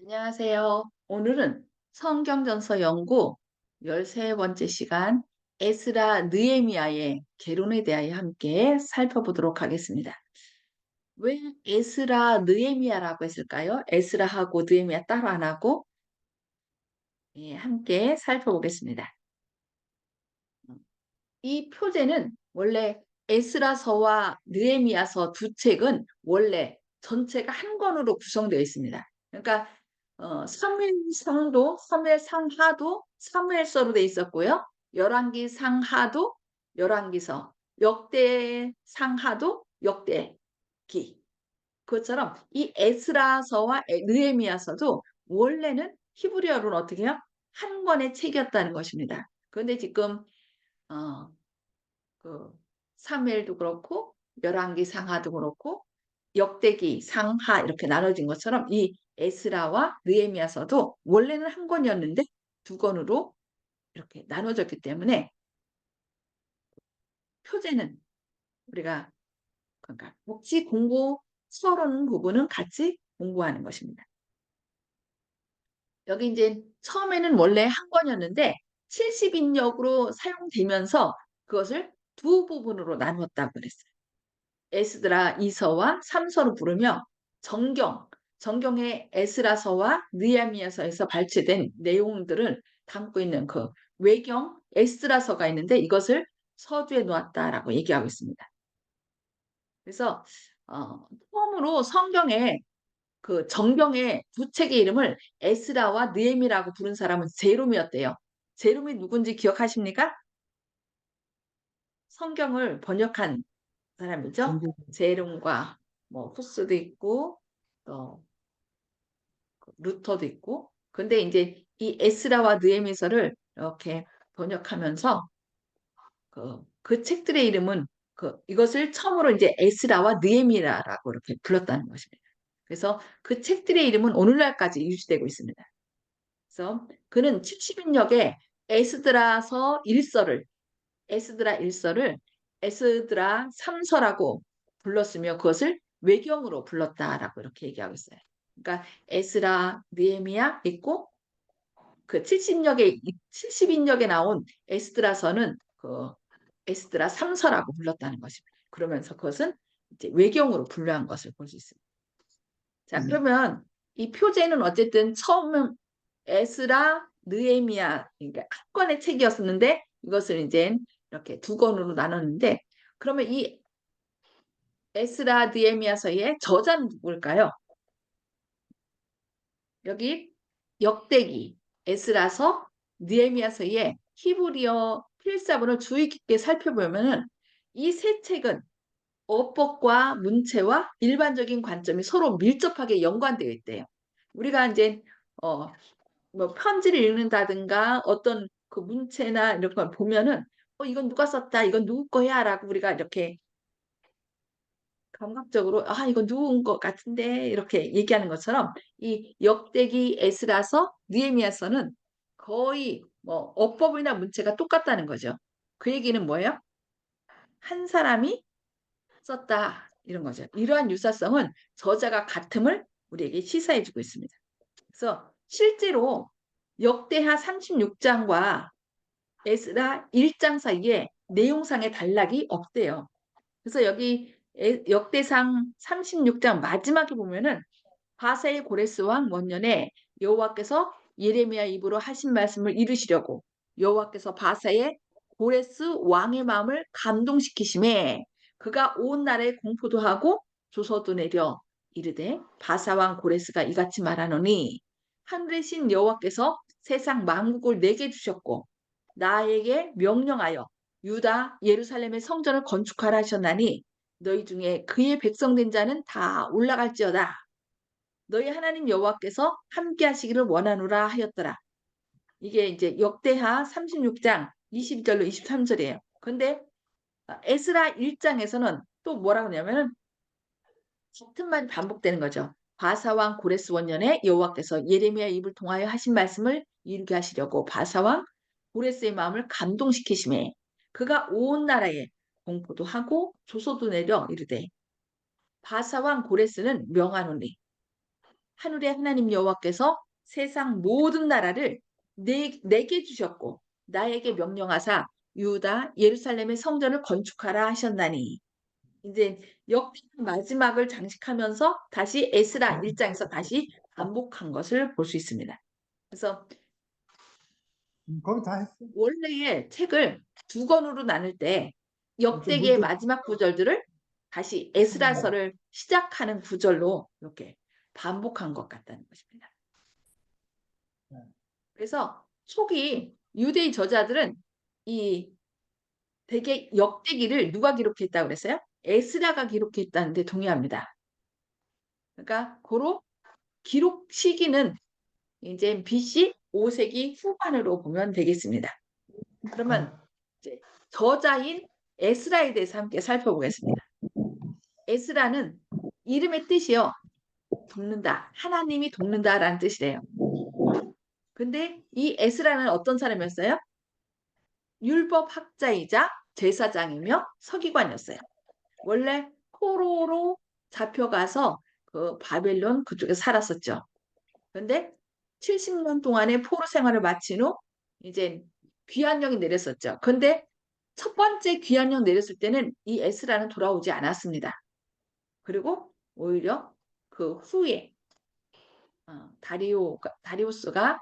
안녕하세요. 오늘은 성경전서 연구 13번째 시간 에스라 느헤미야의 개론에 대하여 함께 살펴보도록 하겠습니다. 왜 에스라 느헤미야라고 했을까요? 에스라하고 느헤미야 따로 안 하고 함께 살펴보겠습니다. 이 표제는 원래 에스라서와 느헤미야서 두 책은 원래 전체가 한 권으로 구성되어 있습니다. 그러니까 사무엘상도, 사무엘상하도, 사무엘서로 되어 있었고요. 열왕기상하도, 열왕기서, 역대상하도, 역대기. 그것처럼 이 에스라서와 느헤미야서도 원래는 히브리어로는 어떻게 해요? 한 권의 책이었다는 것입니다. 그런데 지금 어, 그 사무엘도 그렇고 열왕기 상하도 그렇고 역대기 상하 이렇게 나눠진 것처럼 이 에스라와 느헤미야서도 원래는 한 권이었는데 두 권으로 이렇게 나눠졌기 때문에 표제는 우리가 그러니까 같이 공부 서론 부분은 같이 공부하는 것입니다. 여기 이제 처음에는 원래 한 권이었는데 70인역으로 사용되면서 그것을 두 부분으로 나누었다고 그랬어요. 에스드라 2서와 3서로 부르며 정경의 에스라서와 느헤미야서에서 발췌된 내용들을 담고 있는 그 외경 에스라서가 있는데 이것을 서두에 놓았다라고 얘기하고 있습니다. 그래서 처음으로 성경에 그 정경의 두 책의 이름을 에스라와 느헤미라고 부른 사람은 제롬이었대요. 제롬이 누군지 기억하십니까? 성경을 번역한 사람이죠. 제롬과 뭐 후스도 있고 또 루터도 있고. 근데 이제 이 에스라와 느헤미서를 이렇게 번역하면서 그 책들의 이름은 이것을 처음으로 이제 에스라와 느헤미야라고 이렇게 불렀다는 것입니다. 그래서 그 책들의 이름은 오늘날까지 유지되고 있습니다. 그래서 그는 70인역에 에스드라서 1서를 에스드라 1서를 에스드라 3서라고 불렀으며 그것을 외경으로 불렀다라고 이렇게 얘기하고 있어요. 그러니까 에스라, 느헤미야 있고 그 70인역에 나온 에스드라서는 그 에스드라 3서라고 불렀다는 것입니다. 그러면서 그것은 이제 외경으로 분류한 것을 볼 수 있습니다. 자, 그러면 이 표제는 어쨌든 처음은 에스라, 느헤미야 그러니까 한 권의 책이었었는데 이것을 이제 이렇게 두 권으로 나눴는데 그러면 이 에스라, 느헤미야서의 저자는 누굴까요? 여기 역대기, 에스라서, 느헤미야서의 히브리어 필사본을 주의 깊게 살펴보면은 이 세 책은 어법과 문체와 일반적인 관점이 서로 밀접하게 연관되어 있대요. 우리가 이제 어, 뭐 편지를 읽는다든가 어떤 그 문체나 이런 걸 보면은 이건 누가 썼다, 이건 누구 거야라고 우리가 이렇게 감각적으로 이건 누군 것 같은데 이렇게 얘기하는 것처럼 이 역대기 에스라서 느헤미야서는 거의 뭐 어법이나 문체가 똑같다는 거죠. 그 얘기는 뭐예요? 한 사람이 썼다 이런 거죠. 이러한 유사성은 저자가 같음을 우리에게 시사해주고 있습니다. 그래서 실제로 역대하 36장과 에스라 1장 사이에 내용상의 단락이 없대요. 그래서 여기 역대상 36장 마지막에 보면은 바사의 고레스 왕 원년에 여호와께서 예레미야 입으로 하신 말씀을 이루시려고 여호와께서 바사의 고레스 왕의 마음을 감동시키심에 그가 온 나라에 공포도 하고 조서도 내려 이르되 바사 왕 고레스가 이같이 말하노니 하늘의 신 여호와께서 세상 만국을 내게 주셨고 나에게 명령하여 유다 예루살렘의 성전을 건축하라 하셨나니 너희 중에 그의 백성된 자는 다 올라갈지어다. 너희 하나님 여호와께서 함께 하시기를 원하노라 하였더라. 이게 이제 역대하 36장 22절로 23절이에요. 근데 에스라 1장에서는 또 뭐라고 하냐면은 같은 말이 반복되는 거죠. 바사왕 고레스 원년에 여호와께서 예레미야 입을 통하여 하신 말씀을 이루게 하시려고 바사왕 고레스의 마음을 감동시키심에 그가 온 나라에 공포도 하고 조소도 내려 이르되 바사왕 고레스는 명하노니 하늘의 하나님 여호와께서 세상 모든 나라를 내게 주셨고 나에게 명령하사 유다 예루살렘의 성전을 건축하라 하셨나니. 이제 역대 마지막을 장식하면서 다시 에스라 1장에서 다시 반복한 것을 볼 수 있습니다. 그래서 거기 다 했어. 원래의 책을 두 권으로 나눌 때 좀 역대기의 물도. 마지막 구절들을 다시 에스라서를 시작하는 구절로 이렇게 반복한 것 같다는 것입니다. 그래서 초기 유대인 저자들은 이 대개 역대기를 누가 기록했다고 그랬어요? 에스라가 기록했다는데 동의합니다. 그러니까 고로 기록 시기는 이제 BC 5세기 후반으로 보면 되겠습니다. 그러면 이제 저자인 에스라에 대해서 함께 살펴보겠습니다. 에스라는 이름의 뜻이요. 돕는다. 하나님이 돕는다라는 뜻이래요. 근데 이 에스라는 어떤 사람이었어요? 율법학자이자 제사장이며 서기관이었어요. 원래 포로로 잡혀가서 그 바벨론 그쪽에 살았었죠. 그런데 70년 동안의 포로 생활을 마친 후 이제 귀환령이 내렸었죠. 근데 첫 번째 귀환령 내렸을 때는 이 에스라는 돌아오지 않았습니다. 그리고 오히려 그 후에 다리우스가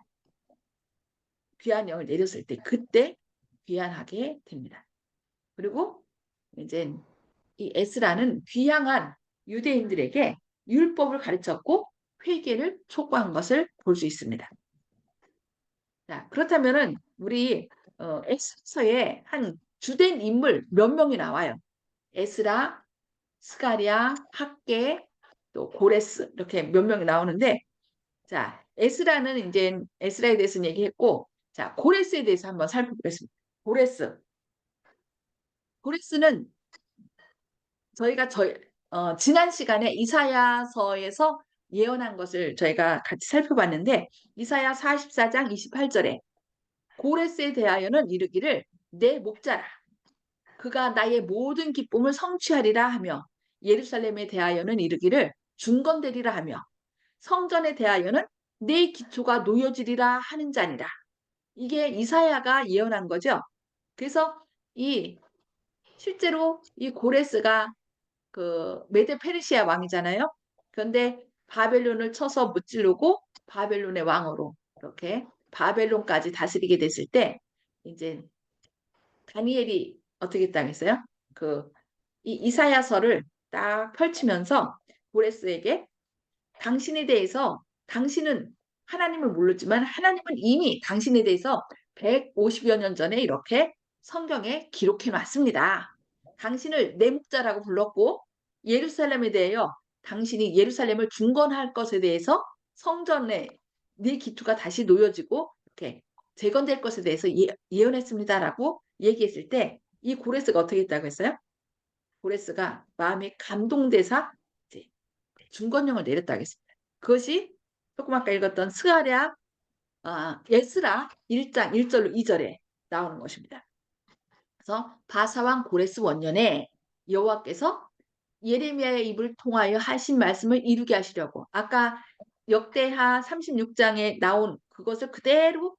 귀환령을 내렸을 때 그때 귀환하게 됩니다. 그리고 이제 이 에스라는 귀향한 유대인들에게 율법을 가르쳤고 회개를 촉구한 것을 볼 수 있습니다. 자, 그렇다면은 우리 에스라서의 한 주된 인물 몇 명이 나와요. 에스라, 스가랴, 학개, 또 고레스 이렇게 몇 명이 나오는데 자, 에스라는 이제 에스라에 대해서는 얘기했고 자, 고레스에 대해서 한번 살펴보겠습니다. 고레스. 고레스는 저희가 지난 시간에 이사야서에서 예언한 것을 저희가 같이 살펴봤는데 이사야 44장 28절에 고레스에 대하여는 이르기를 내 목자라 그가 나의 모든 기쁨을 성취하리라 하며 예루살렘에 대하여는 이르기를 중건되리라 하며 성전에 대하여는 내 기초가 놓여지리라 하는 자니라. 이게 이사야가 예언한 거죠. 그래서 실제로 이 고레스가 그 메데 페르시아 왕이잖아요. 그런데 바벨론을 쳐서 무찌르고 바벨론의 왕으로 이렇게 바벨론까지 다스리게 됐을 때 이제 다니엘이 어떻게 당했어요? 이 이사야서를 딱 펼치면서 고레스에게 당신에 대해서 당신은 하나님을 몰랐지만 하나님은 이미 당신에 대해서 150여 년 전에 이렇게 성경에 기록해 놨습니다. 당신을 내 목자라고 불렀고 예루살렘에 대하여 당신이 예루살렘을 중건할 것에 대해서 성전에 네 기초가 다시 놓여지고 이렇게 재건될 것에 대해서 예언했습니다라고 얘기했을 때 이 고레스가 어떻게 했다고 했어요? 고레스가 마음에 감동돼서 이제 중건령을 내렸다고 했습니다. 그것이 조금 아까 읽었던 스가랴 에스라 1장 1절로 2절에 나오는 것입니다. 그래서 바사왕 고레스 원년에 여호와께서 예레미야의 입을 통하여 하신 말씀을 이루게 하시려고 아까 역대하 36장에 나온 그것을 그대로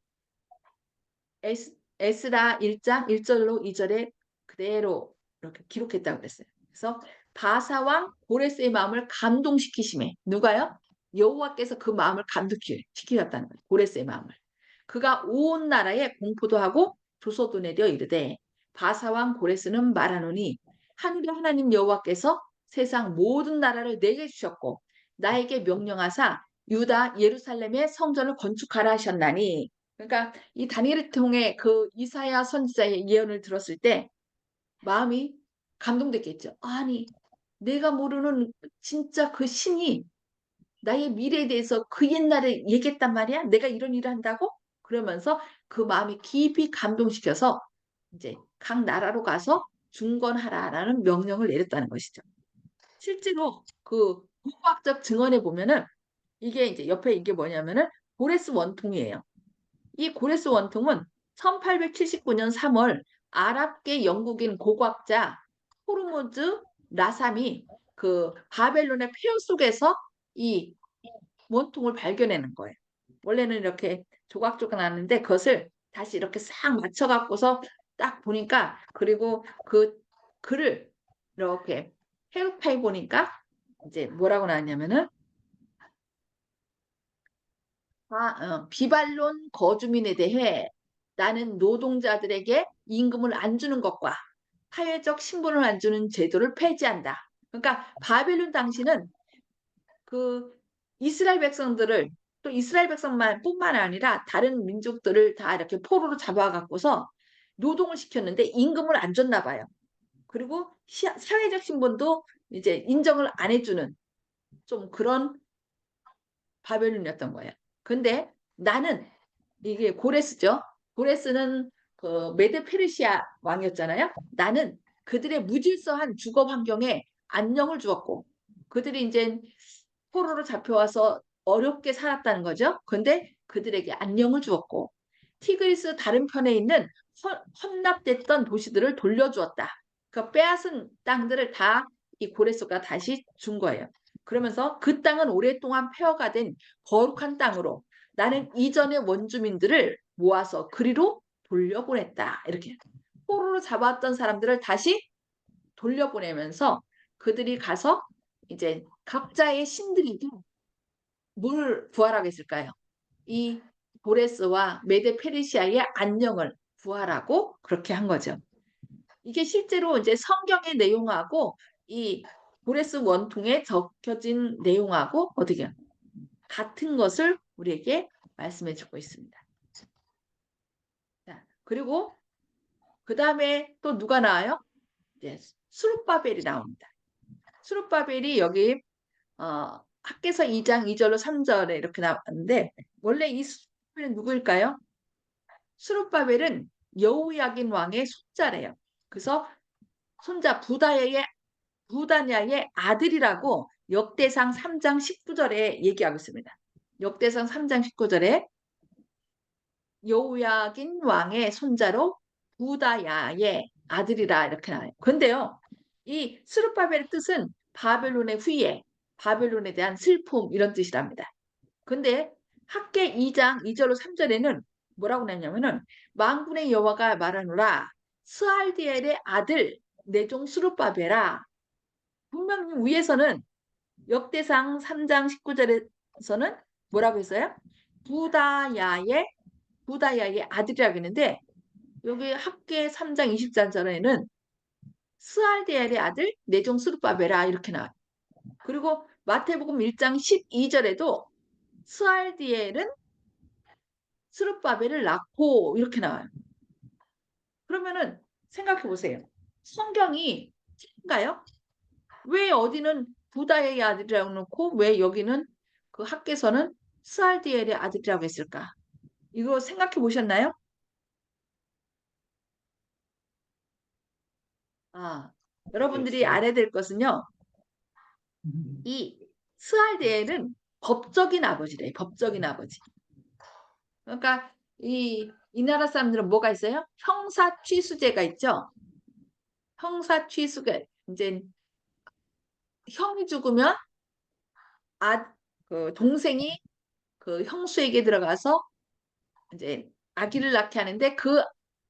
에스라 1장 1절로 2절에 그대로 이렇게 기록했다고 그랬어요. 그래서 바사왕 고레스의 마음을 감동시키심에 누가요? 여호와께서 그 마음을 감동시키셨다는 거예요. 고레스의 마음을. 그가 온 나라에 공포도 하고 조소도 내려 이르되 바사왕 고레스는 말하노니 하늘의 하나님 여호와께서 세상 모든 나라를 내게 주셨고 나에게 명령하사 유다 예루살렘의 성전을 건축하라 하셨나니 그러니까 이 다니엘을 통해 그 이사야 선지자의 예언을 들었을 때 마음이 감동됐겠죠. 아니 내가 모르는 진짜 그 신이 나의 미래에 대해서 그 옛날에 얘기했단 말이야? 내가 이런 일을 한다고? 그러면서 그 마음이 깊이 감동시켜서 이제 각 나라로 가서 중건하라라는 명령을 내렸다는 것이죠. 실제로 그 국학적 증언에 보면은 이게 이제 옆에 이게 뭐냐면은 고레스 원통이에요. 이 고레스 원통은 1879년 3월 아랍계 영국인 고고학자 호르무즈 라삼이 그 바벨론의 폐허 속에서 이 원통을 발견하는 거예요. 원래는 이렇게 조각조각 나는데 그것을 다시 이렇게 싹 맞춰 갖고서 딱 보니까, 그리고 그 글을 이렇게 해석해 보니까 이제 뭐라고 나왔냐면은 비반론 거주민에 대해 나는 노동자들에게 임금을 안 주는 것과 사회적 신분을 안 주는 제도를 폐지한다. 그러니까 바벨론 당시는 그 이스라엘 백성들을, 또 이스라엘 백성만 뿐만 아니라 다른 민족들을 다 이렇게 포로로 잡아갖고서 노동을 시켰는데 임금을 안 줬나 봐요. 그리고 사회적 신분도 이제 인정을 안 해주는 좀 그런 바벨론이었던 거예요. 근데 나는, 이게 고레스죠. 고레스는 그 메데 페르시아 왕이었잖아요. 나는 그들의 무질서한 주거 환경에 안녕을 주었고, 그들이 이제 포로로 잡혀와서 어렵게 살았다는 거죠. 근데 그들에게 안녕을 주었고, 티그리스 다른 편에 있는 헌납됐던 도시들을 돌려주었다. 그 빼앗은 땅들을 다 이 고레스가 다시 준 거예요. 그러면서 그 땅은 오랫동안 폐허가 된 거룩한 땅으로 나는 이전의 원주민들을 모아서 그리로 돌려보냈다. 이렇게 포로로 잡았던 사람들을 다시 돌려보내면서 그들이 가서 이제 각자의 신들이 뭘 부활하겠을까요? 이 보레스와 메데 페르시아의 안녕을 부활하고 그렇게 한 거죠. 이게 실제로 이제 성경의 내용하고 이 보레스 원통에 적혀진 내용하고 어떻게 같은 것을 우리에게 말씀해 주고 있습니다. 자, 그리고 그 다음에 또 누가 나와요? 이제 수룹바벨이 나옵니다. 수룹바벨이 여기 학개서 2장 2절로 3절에 이렇게 나왔는데, 원래 이 수룹바벨은 누구일까요? 수룹바벨은 여호야긴 왕의 손자래요. 그래서 손자 부다냐의 아들이라고 역대상 3장 19절에 얘기하고 있습니다. 역대상 3장 19절에 여호야긴 왕의 손자로 부다야의 아들이라 이렇게 나와요. 근데요, 이 스룹바벨의 뜻은 바벨론의 후예, 바벨론에 대한 슬픔 이런 뜻이랍니다. 근데 학개 2장 2절로 3절에는 뭐라고 나냐면은 만군의 여호와가 말하노라 스알디엘의 아들 내 종 스룹바벨아. 분명히 위에서는 역대상 3장 19절에서는 뭐라고 했어요? 부다야의 아들이라고 했는데, 여기 학개 3장 24절에는 스알디엘의 아들 내종 스룹바벨아 이렇게 나와요. 그리고 마태복음 1장 12절에도 스알디엘은 스룹바벨을 낳고 이렇게 나와요. 그러면은 생각해 보세요. 성경이 틀린가요? 왜 어디는 부다의 아들이라고 놓고 왜 여기는 그 학개서는 스알디엘의 아들이라고 했을까? 이거 생각해 보셨나요? 아, 여러분들이 알아야 될 것은요. 이 스알디엘은 법적인 아버지래. 법적인 아버지. 그러니까 이 나라 사람들은 뭐가 있어요? 형사 취수제가 있죠. 형사 취수가 이제 형이 죽으면 그 동생이 그 형수에게 들어가서 이제 아기를 낳게 하는데 그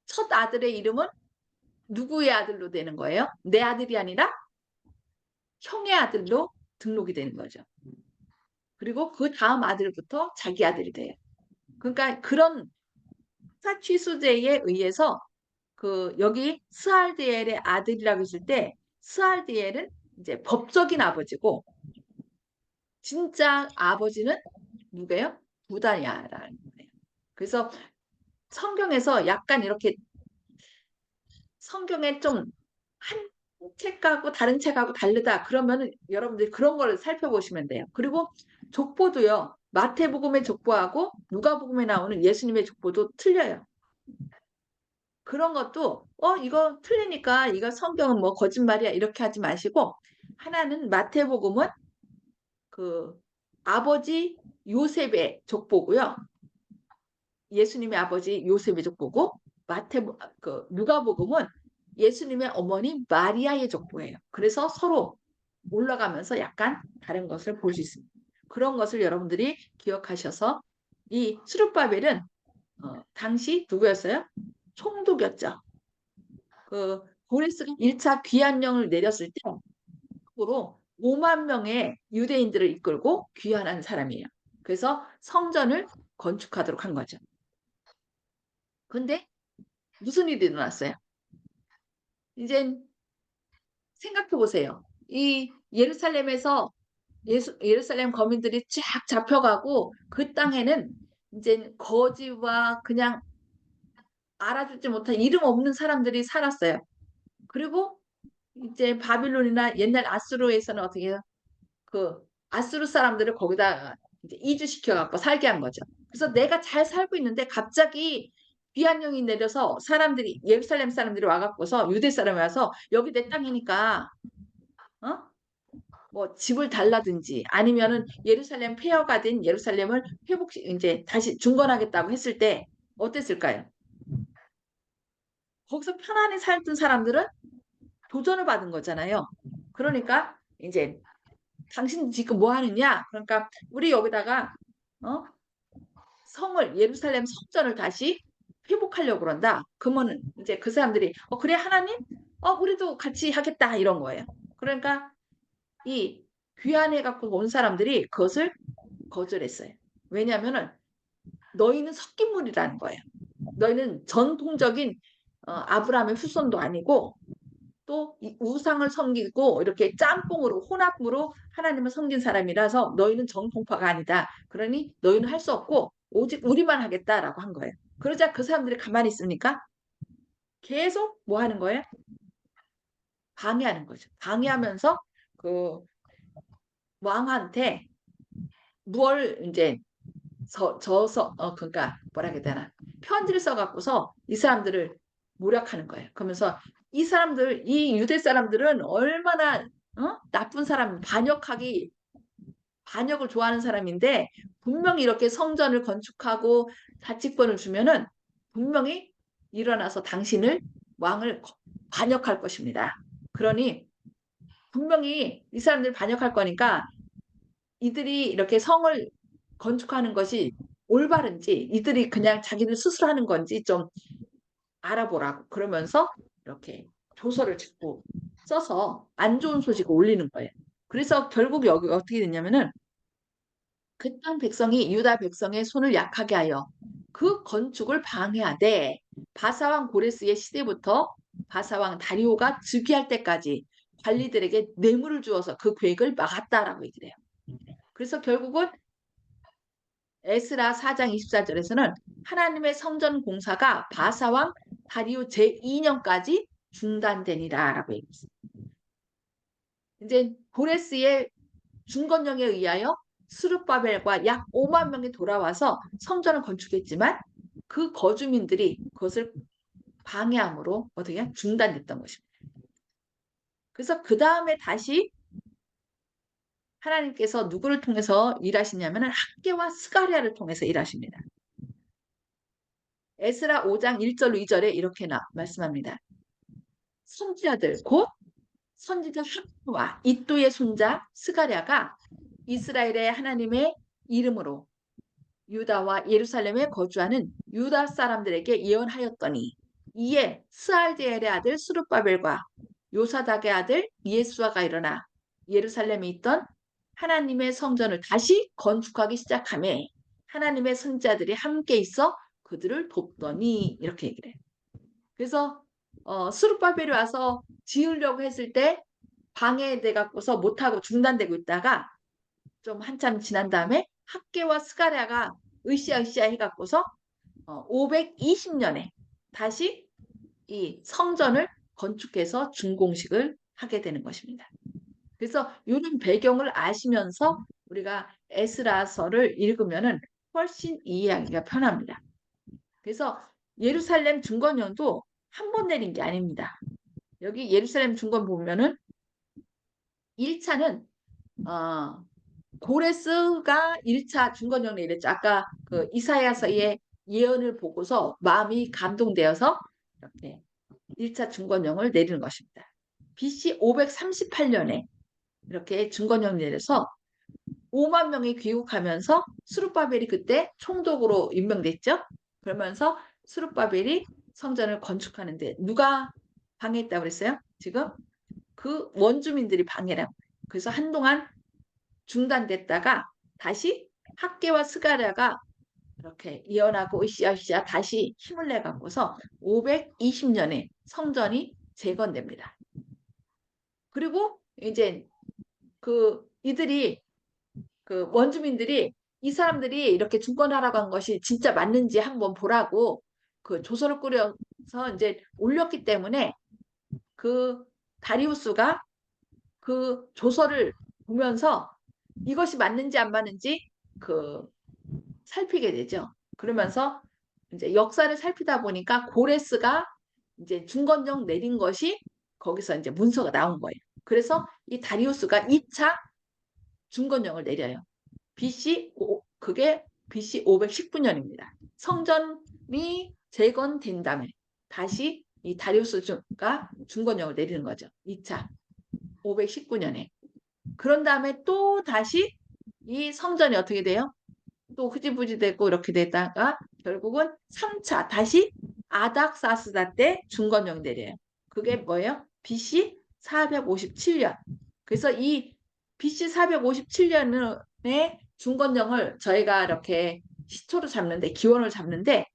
첫 아들의 이름은 누구의 아들로 되는 거예요? 내 아들이 아니라 형의 아들로 등록이 되는 거죠. 그리고 그 다음 아들부터 자기 아들이 돼요. 그러니까 그런 사취수제에 의해서 그 여기 스알디엘의 아들이라고 했을 때 스알디엘은 이제 법적인 아버지고 진짜 아버지는 누구예요? 부다냐라는 거예요. 그래서 성경에서 약간 이렇게 성경에 좀 한 책하고 다른 책하고 다르다 그러면은 여러분들이 그런 걸 살펴보시면 돼요. 그리고 족보도요. 마태복음의 족보하고 누가복음에 나오는 예수님의 족보도 틀려요. 그런 것도 이거 틀리니까 이거 성경은 뭐 거짓말이야 이렇게 하지 마시고, 하나는 마태복음은 그 아버지 요셉의 족보고요. 예수님의 아버지 요셉의 족보고, 그 누가복음은 예수님의 어머니 마리아의 족보예요. 그래서 서로 올라가면서 약간 다른 것을 볼 수 있습니다. 그런 것을 여러분들이 기억하셔서 이 수룹바벨은 당시 누구였어요? 총독이었죠. 그 고레스가 1차 귀환령을 내렸을 때 으로 5만 명의 유대인들을 이끌고 귀환한 사람이에요. 그래서 성전을 건축하도록 한 거죠. 근데 무슨 일이 일어났어요? 이제 생각해 보세요. 이 예루살렘에서 예루살렘 거민들이 쫙 잡혀가고 그 땅에는 이제 거지와 그냥 알아주지 못한 이름 없는 사람들이 살았어요. 그리고 이제 바빌론이나 옛날 아수르에서는 어떻게 해요? 그 아수르 사람들을 거기다 이제 이주시켜 갖고 살게 한 거죠. 그래서 내가 잘 살고 있는데 갑자기 비한령이 내려서 사람들이 예루살렘 사람들이 와갖고서 유대 사람이 와서 여기 내 땅이니까 어? 뭐 집을 달라든지 아니면은 예루살렘 폐허가 된 예루살렘을 이제 다시 중건하겠다고 했을 때 어땠을까요? 거기서 편안히 살던 사람들은 도전을 받은 거잖아요. 그러니까 이제 당신 지금 뭐 하느냐? 그러니까 우리 여기다가 어? 성을 예루살렘 성전을 다시 회복하려고 그런다. 그러면 이제 그 사람들이 그래 하나님? 우리도 같이 하겠다 이런 거예요. 그러니까 이 귀환해 갖고 온 사람들이 그것을 거절했어요. 왜냐하면은 너희는 섞인물이라는 거예요. 너희는 전통적인 아브라함의 후손도 아니고 또 우상을 섬기고 이렇게 짬뽕으로 혼합으로 하나님을 섬긴 사람이라서 너희는 정통파가 아니다. 그러니 너희는 할 수 없고 오직 우리만 하겠다라고 한 거예요. 그러자 그 사람들이 가만히 있습니까? 계속 뭐 하는 거예요? 방해하는 거죠. 방해하면서 그 왕한테 뭘 이제 저서 그러니까 뭐라 해야 되나 편지를 써갖고서 이 사람들을 모략하는 거예요. 그러면서 이 유대 사람들은 얼마나 나쁜 사람, 반역을 좋아하는 사람인데 분명히 이렇게 성전을 건축하고 자치권을 주면은 분명히 일어나서 당신을 왕을 반역할 것입니다. 그러니 분명히 이 사람들 반역할 거니까 이들이 이렇게 성을 건축하는 것이 올바른지 이들이 그냥 자기들 스스로 하는 건지 좀 알아보라고 그러면서 이렇게 조서를 자꾸 써서 안 좋은 소식을 올리는 거예요. 그래서 결국 여기 어떻게 됐냐면은 그 땅 백성이 유다 백성의 손을 약하게 하여 그 건축을 방해하되 바사왕 고레스의 시대부터 바사왕 다리오가 즉위할 때까지 관리들에게 뇌물을 주어서 그 계획을 막았다라고 얘기를 해요. 그래서 결국은 에스라 4장 24절에서는 하나님의 성전 공사가 바사왕 다리오 제2년까지 중단되니라라고 얘기했어요. 이제 고레스의 중건령에 의하여 스룹바벨과 약 5만 명이 돌아와서 성전을 건축했지만 그 거주민들이 그것을 방해함으로 어떻게 중단됐던 것입니다. 그래서 그 다음에 다시 하나님께서 누구를 통해서 일하시냐면 학개와 스가랴를 통해서 일하십니다. 에스라 5장 1절 2절에 이렇게 말씀합니다. 선지자들 곧 선지자 학개와 이또의 손자 스가랴가 이스라엘의 하나님의 이름으로 유다와 예루살렘에 거주하는 유다 사람들에게 예언하였더니 이에 스알디엘의 아들 스룹바벨과 요사닥의 아들 예수아가 일어나 예루살렘에 있던 하나님의 성전을 다시 건축하기 시작하며 하나님의 선지자들이 함께 있어 그들을 돕더니 이렇게 얘기를 해요. 그래서 스룹바벨이 와서 지으려고 했을 때 방해돼 갖고서 못하고 중단되고 있다가 좀 한참 지난 다음에 학개와 스가랴가 으쌰으쌰 해갖고서 520년에 다시 이 성전을 건축해서 준공식을 하게 되는 것입니다. 그래서 이런 배경을 아시면서 우리가 에스라서를 읽으면은 훨씬 이해하기가 편합니다. 그래서 예루살렘 중건령도 한 번 내린 게 아닙니다. 여기 예루살렘 중건 보면은 1차는 고레스가 1차 중건령 내렸죠. 아까 그 이사야서의 예언을 보고서 마음이 감동되어서 이렇게 1차 중건령을 내리는 것입니다. BC 538년에 이렇게 중건령 내려서 5만 명이 귀국하면서 수룹바벨이 그때 총독으로 임명됐죠. 그러면서 수룹바벨이 성전을 건축하는데 누가 방해했다고 그랬어요? 지금 그 원주민들이 방해라고. 그래서 한동안 중단됐다가 다시 학계와 스가랴가 이렇게 이어나고 으쌰으쌰 다시 힘을 내 갖고서 520년에 성전이 재건됩니다. 그리고 이제 그 이들이 그 원주민들이 이 사람들이 이렇게 중건하라고 한 것이 진짜 맞는지 한번 보라고 그 조서를 꾸려서 이제 올렸기 때문에 그 다리우스가 그 조서를 보면서 이것이 맞는지 안 맞는지 그 살피게 되죠. 그러면서 이제 역사를 살피다 보니까 고레스가 이제 중건령 내린 것이 거기서 이제 문서가 나온 거예요. 그래서 이 다리우스가 2차 중건령을 내려요. 그게 BC 519년입니다. 성전이 재건된 다음에 다시 이 다리우스가 중건령을 내리는 거죠. 2차 519년에. 그런 다음에 또 다시 이 성전이 어떻게 돼요? 또 흐지부지 되고 이렇게 되다가 결국은 3차 다시 아닥사스다 때 중건령 내려요. 그게 뭐예요? BC 457년. 그래서 이 BC 457년에 중건령을 저희가 이렇게 시초로 잡는데 기원을 잡는데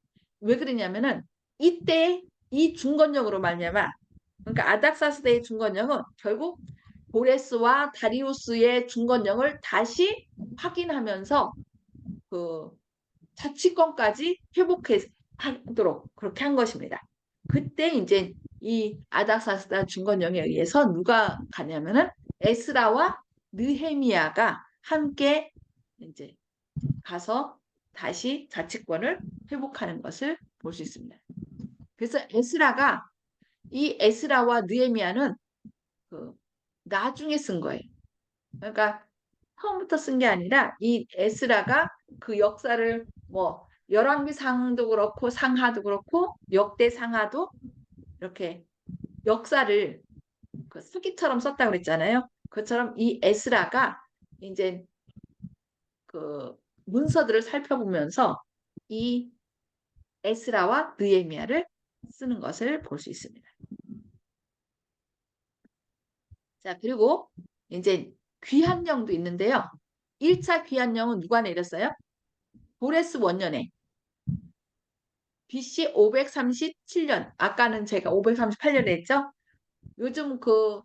왜 그러냐면은 이때 이 중건령으로 말미암아 그러니까 아닥사스다의 중건령은 결국 고레스와 다리우스의 중건령을 다시 확인하면서 그 자치권까지 회복하도록 그렇게 한 것입니다. 그때 이제 이 아닥사스다 중건령에 의해서 누가 가냐면은 에스라와 느헤미야가 함께 이제 가서 다시 자치권을 회복하는 것을 볼 수 있습니다. 그래서 이 에스라와 느헤미야는 그 나중에 쓴 거예요. 그러니까 처음부터 쓴 게 아니라 이 에스라가 그 역사를 뭐 열왕기상도 그렇고 상하도 그렇고 역대상하도 이렇게 역사를 그 수기처럼 썼다고 그랬잖아요. 그처럼 이 에스라가 이제 그 문서들을 살펴보면서 이 에스라와 느헤미야를 쓰는 것을 볼 수 있습니다. 자, 그리고 이제 귀한령도 있는데요. 1차 귀한령은 누가 내렸어요? 고레스 원년에 BC 537년. 아까는 제가 538년에 했죠? 요즘 그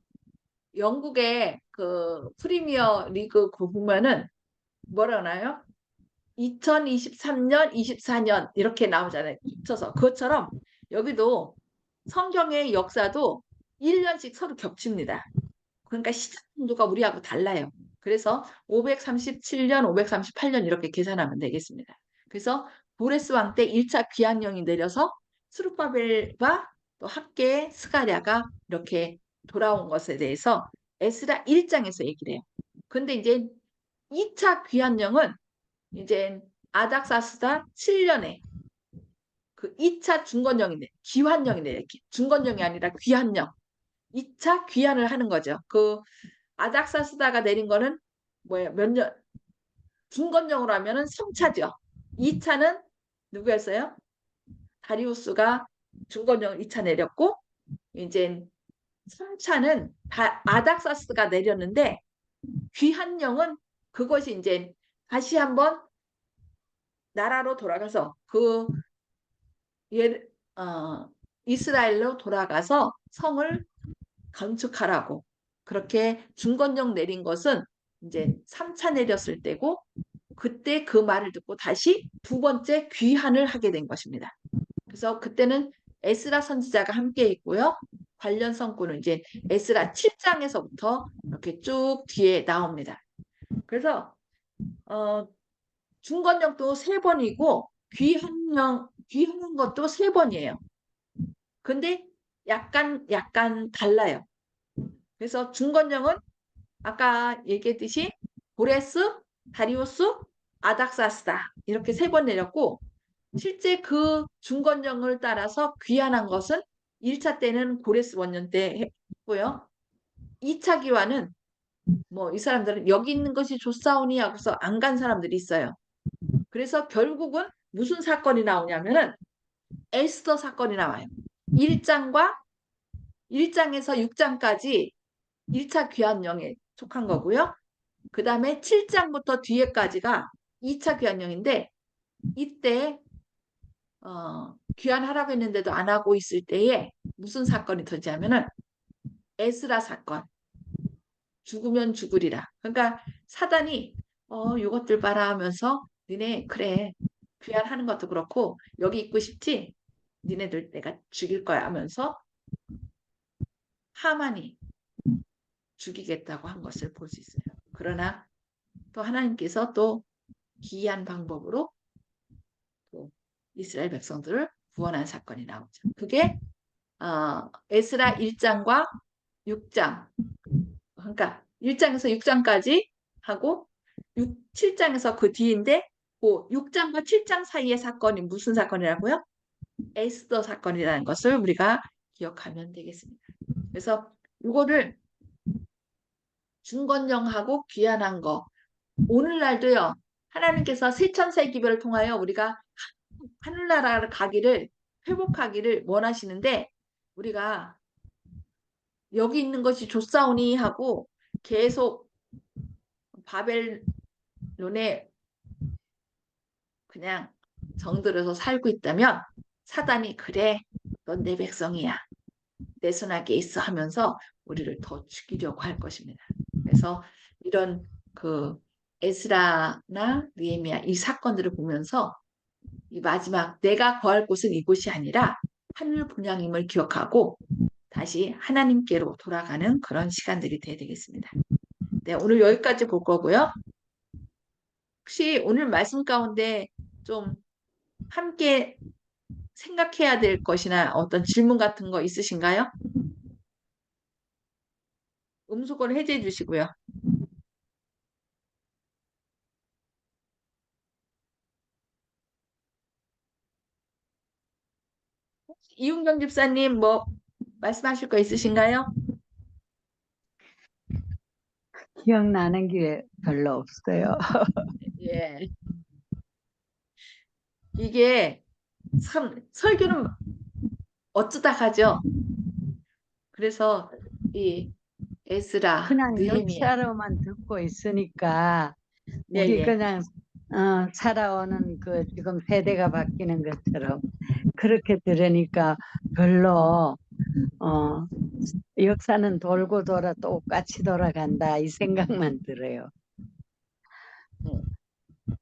영국의 그 프리미어 리그 그 보면은 뭐라 하나요? 2023년, 24년 이렇게 나오잖아요. 붙여서. 그것처럼 여기도 성경의 역사도 1년씩 서로 겹칩니다. 그러니까 시작 정도가 우리하고 달라요. 그래서 537년, 538년 이렇게 계산하면 되겠습니다. 그래서 보레스 왕 때 1차 귀환령이 내려서 스룹바벨과 또 학계의 스가랴가 이렇게 돌아온 것에 대해서 에스라 1장에서 얘기를 해요. 근데 이제 2차 귀환령은 이제 아닥사스다 7년에 그 2차 중건령인데 귀환령이네. 중건령이 아니라 귀환령. 2차 귀환을 하는 거죠. 그 아닥사스다가 내린 거는 뭐예요? 몇 년? 중건령으로 하면은 3차죠. 2차는 누구였어요? 다리우스가 중건령을 2차 내렸고 이제 3차는 아닥사스가 내렸는데 귀한령은 그것이 이제 다시 한번 나라로 돌아가서 그 예, 이스라엘로 돌아가서 성을 건축하라고 그렇게 중건령 내린 것은 이제 3차 내렸을 때고 그때 그 말을 듣고 다시 두 번째 귀환을 하게 된 것입니다. 그래서 그때는 에스라 선지자가 함께 있고요. 관련 성구는 이제 에스라 7장에서부터 이렇게 쭉 뒤에 나옵니다. 그래서 중건령도 3번이고 귀환한 것도 3번이에요. 근데 약간 달라요. 그래서 중건령은 아까 얘기했듯이 고레스, 다리우스, 아닥사스다 이렇게 3번 내렸고 실제 그 중건령을 따라서 귀환한 것은 1차 때는 고레스 원년 때 했고요. 2차 기환은 뭐 이 사람들은 여기 있는 것이 좋사오니 하고서 안 간 사람들이 있어요. 그래서 결국은 무슨 사건이 나오냐면은 에스더 사건이 나와요. 1장과 1장에서 6장까지 1차 귀환령에 속한 거고요. 그 다음에 7장부터 뒤에까지가 2차 귀환령인데 이때 귀환하라고 했는데도 안 하고 있을 때에 무슨 사건이 터지냐면은 에스라 사건. 죽으면 죽으리라. 그러니까 사단이 이것들 봐라 하면서 니네 그래 귀환하는 것도 그렇고 여기 있고 싶지? 니네들 내가 죽일 거야 하면서 하만이 죽이겠다고 한 것을 볼 수 있어요. 그러나 또 하나님께서 또 기이한 방법으로 또 이스라엘 백성들을 구원한 사건이 나오죠. 그게 에스라 1장과 6장 그러니까 1장에서 6장까지 하고 7장에서 그 뒤인데 그 6장과 7장 사이의 사건이 무슨 사건이라고요? 에스더 사건이라는 것을 우리가 기억하면 되겠습니다. 그래서 이거를 중건령하고 귀환한 거 오늘날도요. 하나님께서 세천세 기별을 통하여 우리가 하늘나라를 가기를 회복하기를 원하시는데 우리가 여기 있는 것이 좋사오니 하고 계속 바벨론에 그냥 정들어서 살고 있다면 사단이 그래 넌 내 백성이야 내 손아귀에 있어 하면서 우리를 더 죽이려고 할 것입니다. 그래서 이런 그 에스라나 느헤미야 이 사건들을 보면서 이 마지막 내가 거할 곳은 이곳이 아니라 하늘 분양임을 기억하고 다시 하나님께로 돌아가는 그런 시간들이 돼야 되겠습니다. 네, 오늘 여기까지 볼 거고요. 혹시 오늘 말씀 가운데 좀 함께 생각해야 될 것이나 어떤 질문 같은 거 있으신가요? 음소거를 해제해 주시고요. 이윤경 집사님 뭐 말씀하실 거 있으신가요? 기억나는 게 별로 없어요. 예. 이게 참 설교는 어쩌다 가죠. 그래서 이 에스라, 그냥 느헤미야, 역사로만 듣고 있으니까 예, 우리 예. 그냥 살아오는 그 지금 세대가 바뀌는 것처럼 그렇게 들으니까 별로 역사는 돌고 돌아 똑같이 돌아간다 이 생각만 들어요.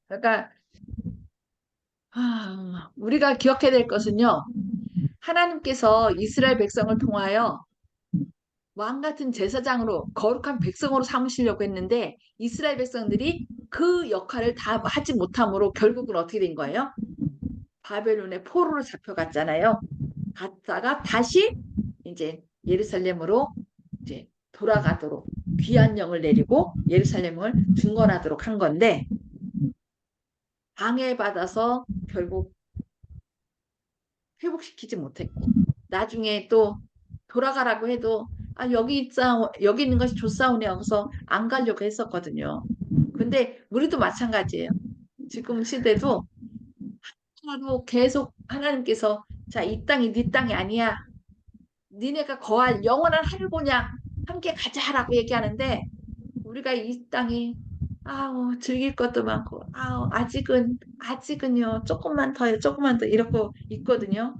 그러니까 우리가 기억해야 될 것은요. 하나님께서 이스라엘 백성을 통하여 왕 같은 제사장으로 거룩한 백성으로 삼으시려고 했는데 이스라엘 백성들이 그 역할을 다 하지 못함으로 결국은 어떻게 된 거예요? 바벨론의 포로로 잡혀갔잖아요. 갔다가 다시 이제 예루살렘으로 이제 돌아가도록 귀환령을 내리고 예루살렘을 중건하도록 한 건데 방해받아서 결국 회복시키지 못했고 나중에 또 돌아가라고 해도 여기 있는 것이 좋사오니 하고서 안 가려고 했었거든요. 근데 우리도 마찬가지예요. 지금 시대도 하나도 계속 하나님께서 자, 이 땅이 네 땅이 아니야. 니네가 거할 영원한 하늘보냐 함께 가자라고 얘기하는데 우리가 이 땅이 즐길 것도 많고 아직은요 조금만 더요 조금만 더 이러고 있거든요.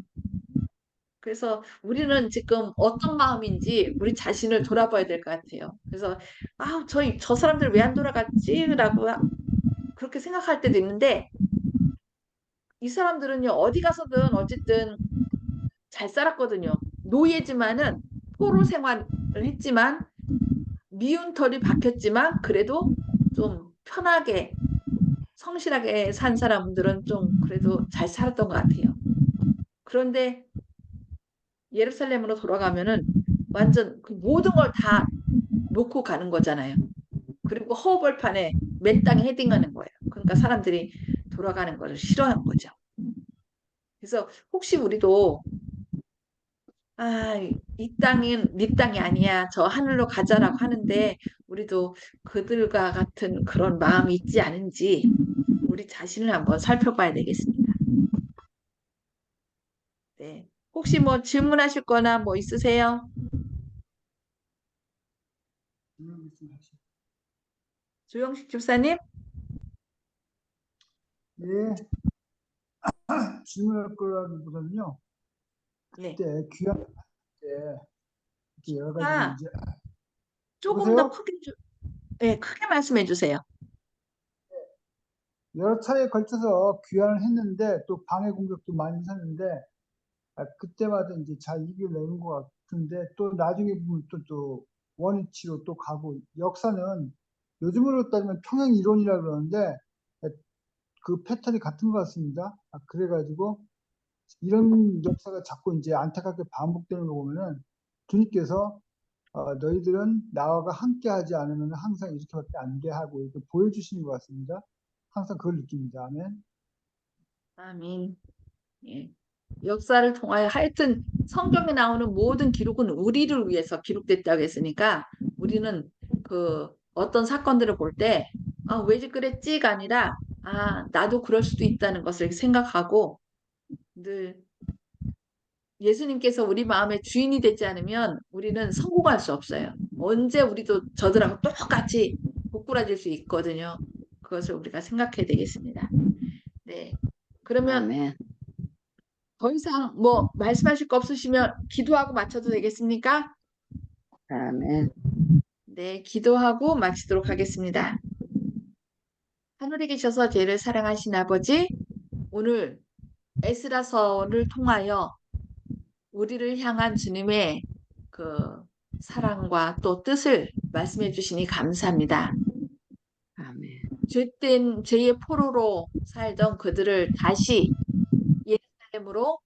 그래서 우리는 지금 어떤 마음인지 우리 자신을 돌아봐야 될 것 같아요. 그래서 저 사람들 왜 안 돌아갔지라고 그렇게 생각할 때도 있는데 이 사람들은요 어디 가서든 어쨌든 잘 살았거든요. 노예지만은 포로 생활을 했지만 미운 털이 박혔지만 그래도 좀 편하게 성실하게 산 사람들은 좀 그래도 잘 살았던 것 같아요. 그런데 예루살렘으로 돌아가면은 완전 그 모든 걸 다 놓고 가는 거잖아요. 그리고 허벌판에 맨 땅에 헤딩하는 거예요. 그러니까 사람들이 돌아가는 것을 싫어한 거죠. 그래서 혹시 우리도 이 땅은 네 땅이 아니야. 저 하늘로 가자라고 하는데 우리도 그들과 같은 그런 마음이 있지 않은지 우리 자신을 한번 살펴봐야 되겠습니다. 네. 혹시 뭐 질문하실 거나 뭐 있으세요? 말씀하시죠. 조영식 집사님? 예, 질문할 거라기보다는요. 네. 그때 귀한 때 이렇게 여러 가지로 아, 이제 조금 더 여보세요? 크게, 네, 크게 말씀해 주세요. 여러 차례에 걸쳐서 귀환을 했는데 또 방해 공격도 많이 있었는데 그때마다 이제 잘 이겨내는 것 같은데 또 나중에 보면 또 원위치로 또 가고 역사는 요즘으로 따지면 평행 이론이라 그러는데 그 패턴이 같은 것 같습니다. 그래가지고 이런 역사가 자꾸 이제 안타깝게 반복되는 거 보면은 주님께서 너희들은 나와 함께 하지 않으면 항상 이렇게밖에 안 돼 하고 이렇게 보여주시는 것 같습니다. 항상 그걸 느낍니다. 아멘. 아멘. 예. 역사를 통하여 하여튼 성경에 나오는 모든 기록은 우리를 위해서 기록됐다고 했으니까 우리는 그 어떤 사건들을 볼 때 왜 그랬지가 아니라 나도 그럴 수도 있다는 것을 생각하고 늘 예수님께서 우리 마음의 주인이 되지 않으면 우리는 성공할 수 없어요. 언제 우리도 저들하고 똑같이 고꾸라질 수 있거든요. 그것을 우리가 생각해야 되겠습니다. 네. 그러면 아멘. 더 이상 뭐 말씀하실 거 없으시면 기도하고 마쳐도 되겠습니까? 아멘. 네, 기도하고 마치도록 하겠습니다. 하늘에 계셔서 죄를 사랑하신 아버지, 오늘 에스라서를 통하여 우리를 향한 주님의 그 사랑과 또 뜻을 말씀해 주시니 감사합니다. 아멘. 죄된 죄의 포로로 살던 그들을 다시 예루살렘으로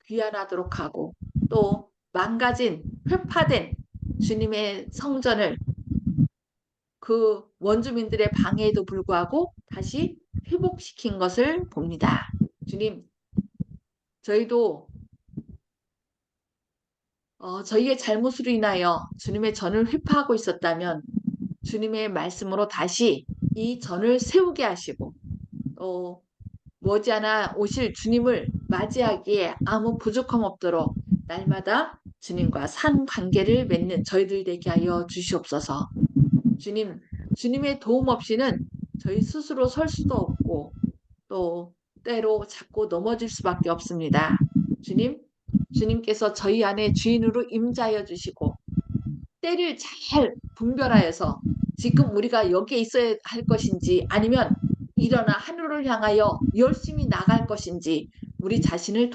귀환하도록 하고 또 망가진 회파된 주님의 성전을 그 원주민들의 방해에도 불구하고 다시 회복시킨 것을 봅니다. 주님, 저희도 저희의 잘못으로 인하여 주님의 전을 회파하고 있었다면 주님의 말씀으로 다시 이 전을 세우게 하시고 또 머지않아 오실 주님을 맞이하기에 아무 부족함 없도록 날마다 주님과 산 관계를 맺는 저희들 되게 하여 주시옵소서. 주님, 주님의 도움 없이는 저희 스스로 설 수도 없고 또 때로 자꾸 넘어질 수밖에 없습니다. 주님, 주님께서 저희 안에 주인으로 임자하여 주시고 때를 잘 분별하여서 지금 우리가 여기에 있어야 할 것인지 아니면 일어나 하늘을 향하여 열심히 나갈 것인지 우리 자신을